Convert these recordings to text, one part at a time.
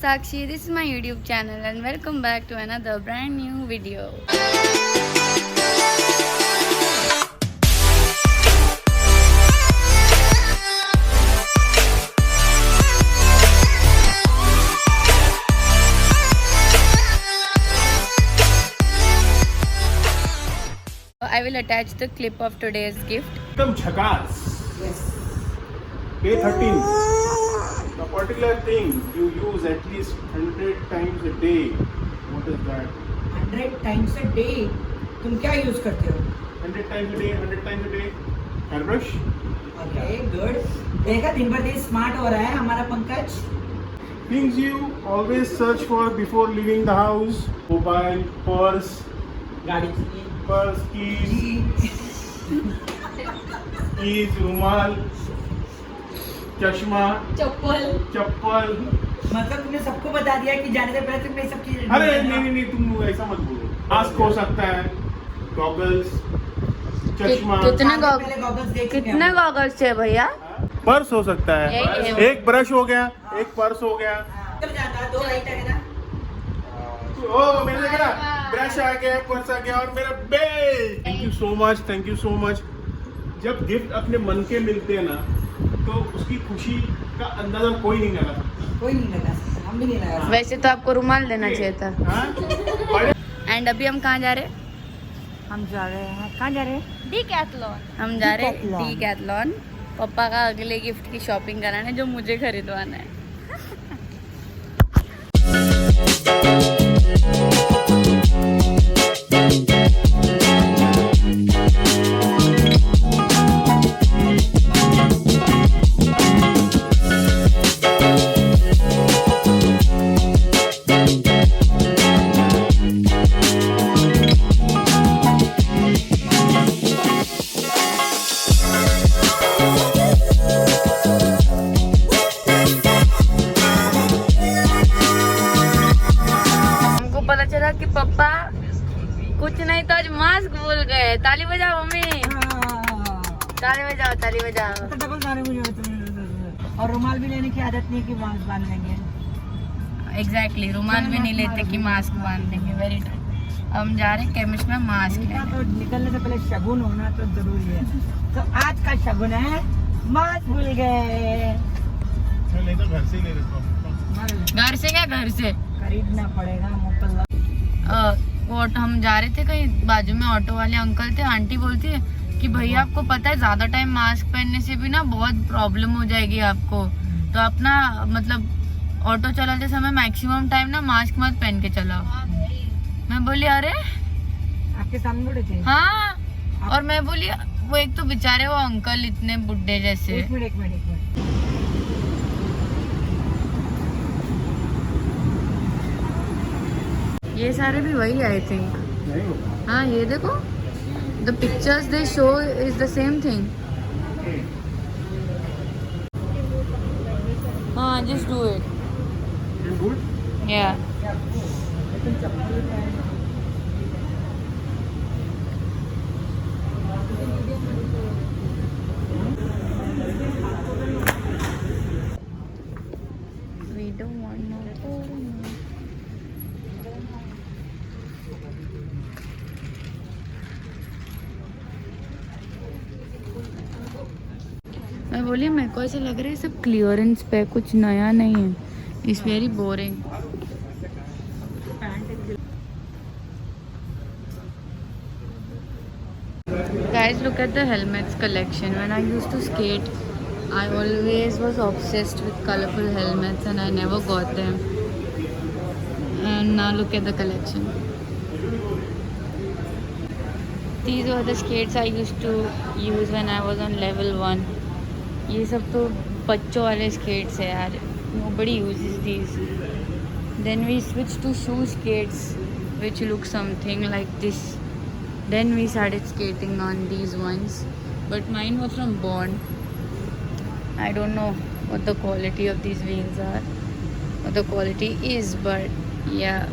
Sakshi. This is my YouTube channel and welcome back to another brand new video. I will attach the clip of today's gift. एकदम झकास. A13. The particular thing you use at least 100 times a day. What is that? 100 times a day. तुम क्या use करते हो? 100 times a day, 100 times a day. Hairbrush. Okay good. देखा दिन भर दिन स्मार्ट हो रहा है हमारा Pankaj. Things you always search for before leaving the house. Mobile, purse, गाड़ी की keys, रुमाल, चश्मा, चप्पल. मतलब तुमने सबको बता दिया कि जाने से पहले तुमने सब चीजें. अरे नहीं तुम ऐसा मत बोलो. मास्क हो सकता है, गॉगल्स, चश्मा. कितने गॉगल्स है भैया? पर्स हो सकता है. एक ब्रश हो गया, एक पर्स हो गया. दो लाइटर है ना. ओ मैंने देखा ना, ब्रश आ गया, पर्स आ गया और मेरा bell. Thank you so much. जब गिफ्ट अपने मन के मिलते हैं ना, तो उसकी खुशी का अंदाजा कोई नहीं लगा सकता. कोई नहीं लगा सकता. हम भी नहीं लगा सकते. वैसे तो आपको रुमाल देना चाहिए था. बड़े एंड अभी हम कहाँ जा रहे हैं? हम जा रहे हैं. कहाँ जा रहे हैं? डीकैथलॉन. हम जा रहे हैं Decathlon. डीकैथलॉन. पापा का अगले गिफ्ट की शॉपिंग कराना है जो मुझे खरीदवाना है. पता चला कि पापा कुछ नहीं तो आज मास्क भूल गए. ताली बजाओ मम्मी. ताली बजाओ. डबल गाने मुझे. और रुमाल भी लेने की आदत नहीं कि मास्क बांध लेंगे. एग्जैक्टली रुमाल भी नहीं लेते कि मास्क बांध देंगे. Very true. हम जा रहे हैं केमिस्ट में मास्क इनका लेने. तो निकलने से पहले शगुन होना तो जरूरी है. तो आज का शगुन है मास्क भूल गए. नहीं तो घर से ही ले लेता हूँ. घर से क्या? घर से खरीदना पड़ेगा मोकल. वो हम जा रहे थे कहीं, बाजू में ऑटो वाले अंकल थे. आंटी बोलती है कि भैया आपको पता है ज्यादा टाइम मास्क पहनने से भी ना बहुत प्रॉब्लम हो जाएगी आपको, तो आप ना मतलब ऑटो चलाते समय मैक्सिमम टाइम ना मास्क मत पहन के चलाओ. मैं बोली अरे आपके सामने थोड़े थे. हाँ. और मैं बोली वो एक तो बेचारे वो अंकल इतने बुड्ढे जैसे. एक मिनट. ये सारे भी वही आई थिंक. नहीं होगा. हाँ ये देखो, the pictures they show is the same thing. हाँ जस्ट डू इट. गुड. या we don't want no more. मैं बोली मेरे को ऐसा लग रहा है सब क्लियरेंस पे, कुछ नया नहीं है. It's very boring. Guys, look at the helmets collection. When I used to skate, I always was obsessed with colorful helmets and I never got them. And now look at the collection. These were the skates I used to use when I was on level 1. ये सब तो बच्चों वाले skates है यार. Nobody uses these. Then we switched to shoe skates, which look something like this. Then we started skating on these ones, but mine were from Bond. I don't know what the quality of these wheels are, what the quality is, but yeah,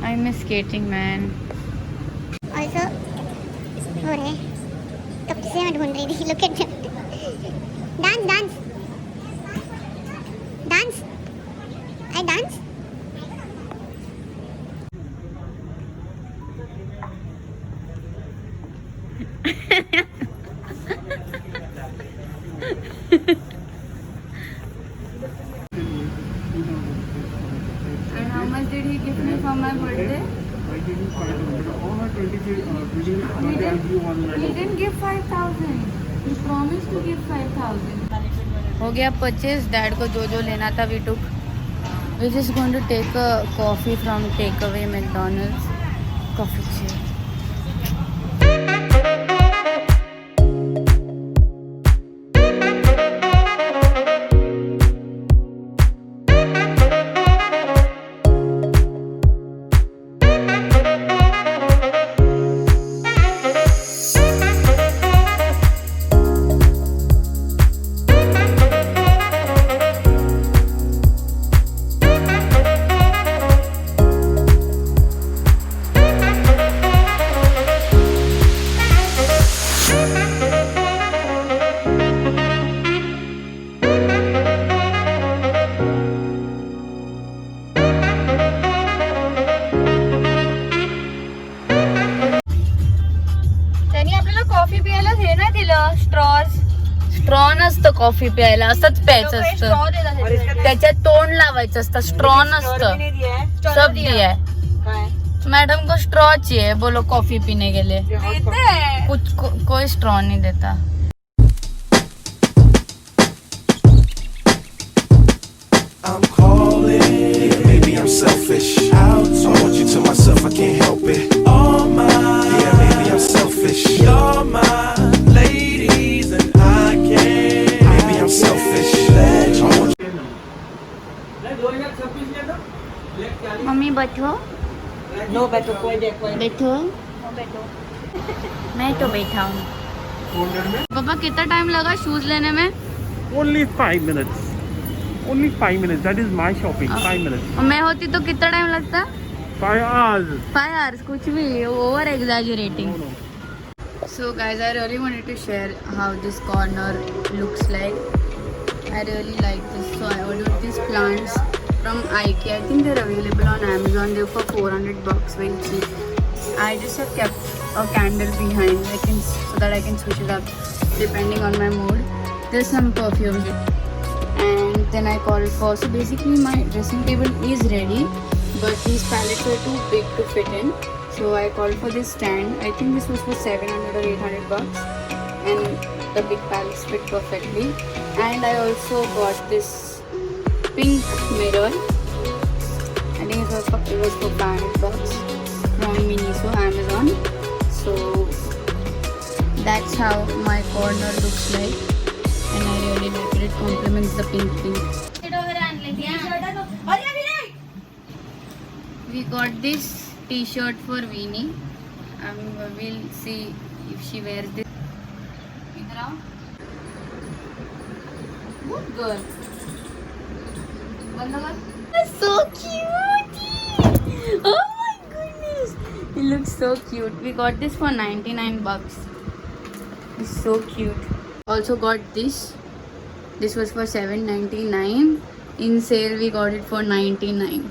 I miss skating, man. Also, हो रहे कब से मैं ढूंढ रही थी. Look at that. Dance. I dance? And how much did he give me for my birthday? I give you 500. All my 23 I'll give you one He didn't give 5,000. He promised to give 5,000. हो गया purchase. Dad को जो जो लेना था we took. We're just going to take a coffee from takeaway McDonald's. Coffee chair. Coffee प्यायला हे नाही दिलं स्ट्रॉ नसतं कॉफी प्यायला असंच प्यायचं असतं त्याच्यात तोंड लावायचं असतं स्ट्रॉ नसतं सब दिया है मैडम को स्ट्रॉ चाहिए बोलो कॉफी पीने के लिए कुछ कोई स्ट्रॉ नहीं देता I'm calling, maybe I'm selfish. I want you to myself, I can't help it. All mine, yeah, maybe I'm selfish. You're my ladies, and I can't. Maybe I'm selfish. I want mummy बैठो no बैठो कोई बैठो मैं तो बैठा हूँ पापा कितना टाइम लगा शूज लेने में Only 5 minutes. Only 5 minutes. That is my shopping. 5 minutes. और मैं होती तो कितना टाइम लगता 5 hours. 5 hours कुछ भी over exaggerating So guys, I really wanted to share how this corner looks like. I really like this. So I ordered these plants from IKEA. I think they're available on Amazon. They're for $400, very cheap. I just have kept a candle behind, so that I can switch it up depending on my mood. There's some perfumes, and then I called for. So basically, my dressing table is ready, but these palettes are too big to fit in. So I called for this stand. I think this was for $700 or $800, and the big palettes fit perfectly. And I also got this pink mirror. I think it was for $500 from Miniso Amazon. So that's how my corner looks like, and I really like it. It complements the pink. We got this t-shirt for Veenie. We'll see if she wears this. Idhar aao. Good girl. Banda kar. So cute. Oh my goodness. It looks so cute. We got this for $99. It's so cute. Also got this. This was for $7.99. In sale we got it for $99.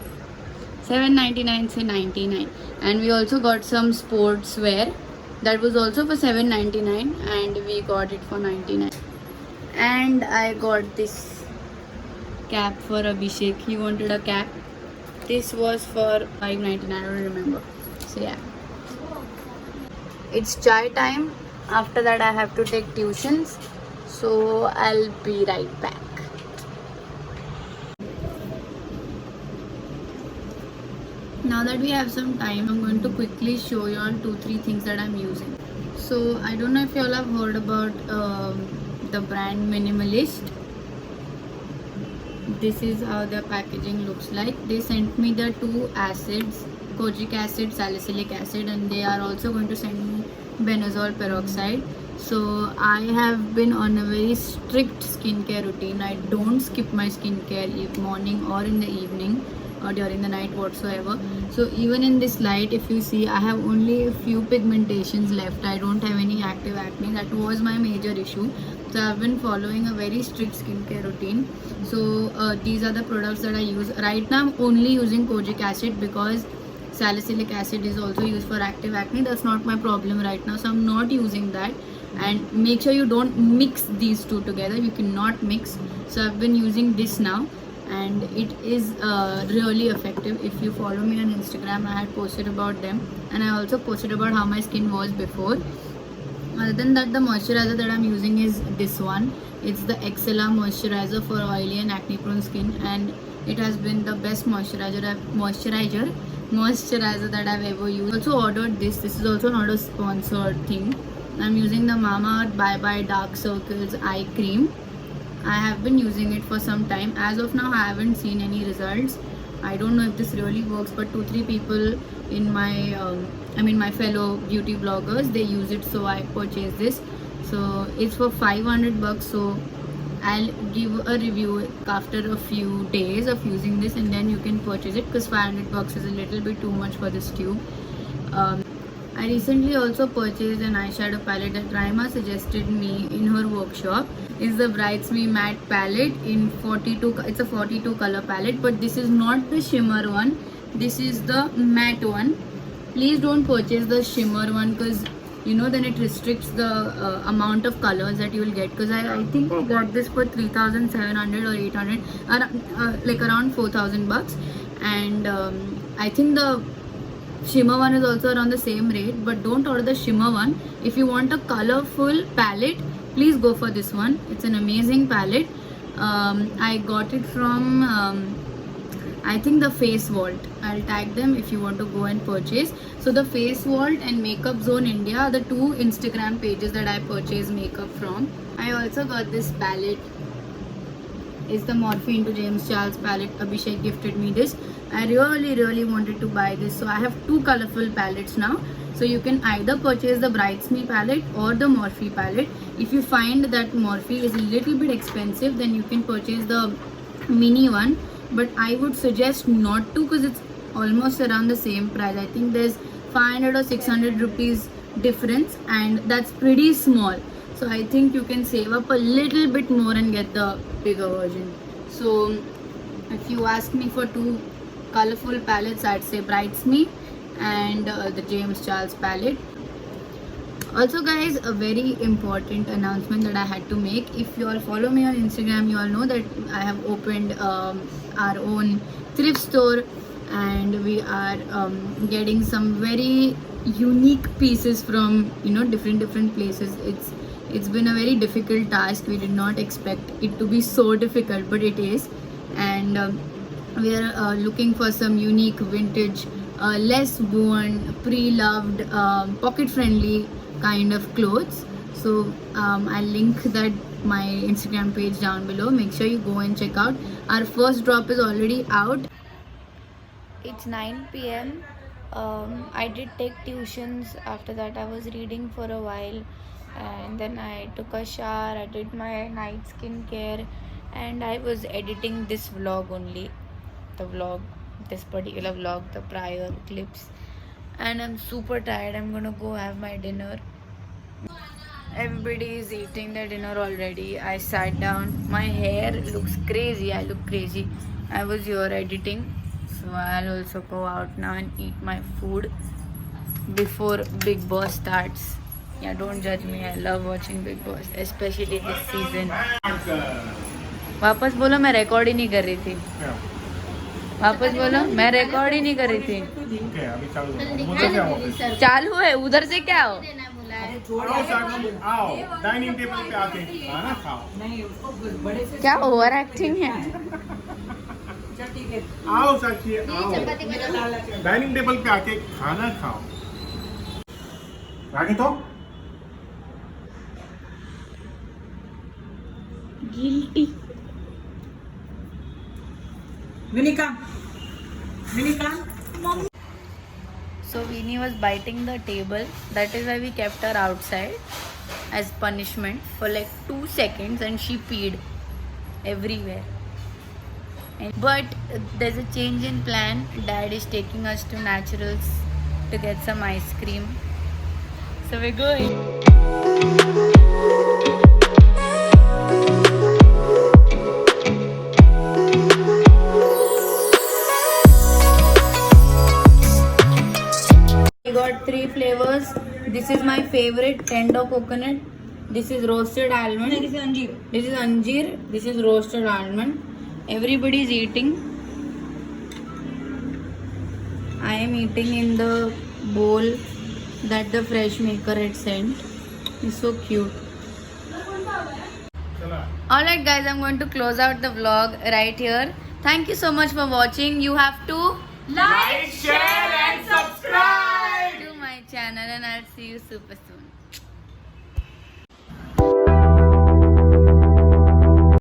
$7.99 से $99. And we also got some sportswear that was also for $7.99, and we got it for $99. And I got this cap for Abhishek. He wanted a cap. This was for $5.99. I don't remember. So yeah, it's chai time. After that I have to take tuitions, so I'll be right back. Now that we have some time, I'm going to quickly show you on 2-3 things that I'm using. So I don't know if you all have heard about the brand Minimalist. This is how their packaging looks like. They sent me the 2 acids, kojic acid, salicylic acid, and they are also going to send me benzoyl peroxide. So I have been on a very strict skincare routine. I don't skip my skincare morning or in the evening or during the night whatsoever. So even in this light, if you see, I have only a few pigmentations left. I don't have any active acne. That was my major issue. So I've been following a very strict skincare routine. So these are the products that I use. Right now I'm only using kojic acid because salicylic acid is also used for active acne. That's not my problem right now, so I'm not using that. And make sure you don't mix these two together. You cannot mix. So I've been using this now, and it is really effective. If you follow me on Instagram, I had posted about them, and I also posted about how my skin was before. Other than that, the moisturizer that I'm using is this one. It's the Excella moisturizer for oily and acne prone skin, and it has been the best moisturizer that I've ever used. Also ordered this. This is also not a sponsored thing. I'm using the Mamaearth Bye Bye Dark Circles eye cream. I have been using it for some time. As of now, I haven't seen any results. I don't know if this really works, but 2-3 people in my my fellow beauty bloggers, they use it, so I purchased this. So it's for $500, so I'll give a review after a few days of using this, and then you can purchase it, because $500 is a little bit too much for this tube. I recently also purchased an eyeshadow palette that Raima suggested me in her workshop. It's the Brights Me Matte palette in 42. It's a 42 color palette, but this is not the shimmer one. This is the matte one. Please don't purchase the shimmer one, because then it restricts the amount of colors that you will get. Because I think I got this for 3,700 or 800, like around $4,000, and I think the shimmer one is also around the same rate. But don't order the shimmer one. If you want a colorful palette, please go for this one. It's an amazing palette. I got it from I think the Face Vault. I'll tag them if you want to go and purchase. So the Face Vault and Makeup Zone India are the 2 Instagram pages that I purchase makeup from. I also got this palette. It's the Morphe into James Charles palette. Abhishek gifted me this. I really wanted to buy this, so I have 2 colorful palettes now. So you can either purchase the Brights Me palette or the Morphe palette. If you find that Morphe is a little bit expensive, then you can purchase the mini one, but I would suggest not to, because it's almost around the same price. I think there's 500 or 600 rupees difference, and that's pretty small. So I think you can save up a little bit more and get the bigger version. So if you ask me for 2 colorful palettes, I'd say Brights Me and the James Charles palette. Also guys, a very important announcement that I had to make. If you all follow me on Instagram, you all know that I have opened our own thrift store, and we are getting some very unique pieces from different places. It's been a very difficult task. We did not expect it to be so difficult, but it is. And we are looking for some unique vintage, less worn, pre-loved, pocket friendly kind of clothes. So I'll link that my Instagram page down below. Make sure you go and check out. Our first drop is already out. It's 9 p.m. I did take tuitions. After that I was reading for a while, and then I took a shower. I did my night skincare, and I was editing this vlog only. This particular vlog, the prior clips. And I'm super tired. I'm gonna go have my dinner. Everybody is eating their dinner already. I sat down. My hair looks crazy. I look crazy. I was here editing. So I'll also go out now and eat my food before Big Boss starts. Yeah, don't judge me. I love watching Big Boss, especially this season. वापस बोलो, मैं record ही नहीं कर रही थी. वापस बोलो, मैं रिकॉर्ड ही नहीं कर रही थी. चालू है. उधर से क्या हो? आओ डाइनिंग टेबल पे आके खाना खाओ. क्या ओवर एक्टिंग है? आओ साक्षी, आओ डाइनिंग टेबल पे आके खाना खाओ. आगे तो Guilty. Vinika. So Veenie was biting the table. That is why we kept her outside as punishment for like 2 seconds, and she peed everywhere. But there's a change in plan. Dad is taking us to Naturals to get some ice cream. So we're going. got 3 flavors. This is my favorite, tender coconut. This is roasted almond. This is Anjeer. This is anjeer. This is roasted almond. Everybody is eating. I am eating in the bowl that the fresh maker had sent. It's so cute. Alright guys, I'm going to close out the vlog right here. Thank you so much for watching. You have to Like, share and subscribe. to my channel and I'll see you super soon.